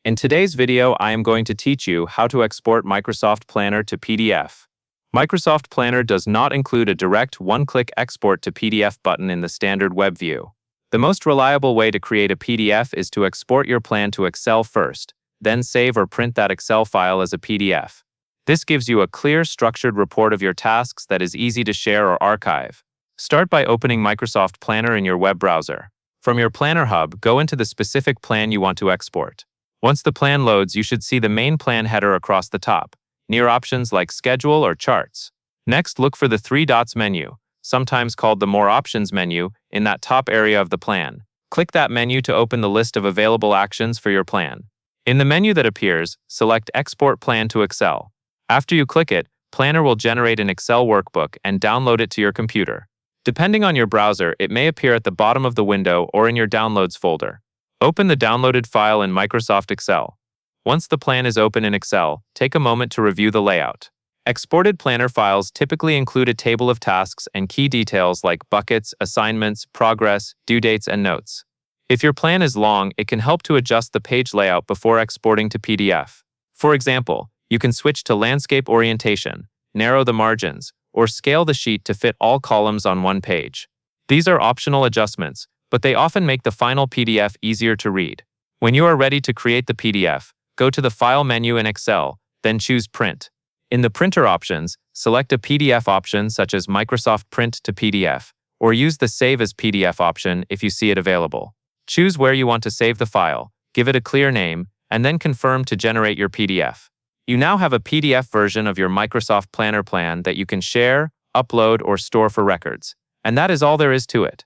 In today's video, I am going to teach you how to export Microsoft Planner to PDF. Microsoft Planner does not include a direct one-click export to PDF button in the standard web view. The most reliable way to create a PDF is to export your plan to Excel first, then save or print that Excel file as a PDF. This gives you a clear, structured report of your tasks that is easy to share or archive. Start by opening Microsoft Planner in your web browser. From your Planner hub, go into the specific plan you want to export. Once the plan loads, you should see the main plan header across the top, near options like Schedule or Charts. Next, look for the three dots menu, sometimes called the More Options menu, in that top area of the plan. Click that menu to open the list of available actions for your plan. In the menu that appears, select Export Plan to Excel. After you click it, Planner will generate an Excel workbook and download it to your computer. Depending on your browser, it may appear at the bottom of the window or in your Downloads folder. Open the downloaded file in Microsoft Excel. Once the plan is open in Excel, take a moment to review the layout. Exported Planner files typically include a table of tasks and key details like buckets, assignments, progress, due dates, and notes. If your plan is long, it can help to adjust the page layout before exporting to PDF. For example, you can switch to landscape orientation, narrow the margins, or scale the sheet to fit all columns on one page. These are optional adjustments, but they often make the final PDF easier to read. When you are ready to create the PDF, go to the File menu in Excel, then choose Print. In the Printer options, select a PDF option such as Microsoft Print to PDF, or use the Save as PDF option if you see it available. Choose where you want to save the file, give it a clear name, and then confirm to generate your PDF. You now have a PDF version of your Microsoft Planner plan that you can share, upload, or store for records. And that is all there is to it.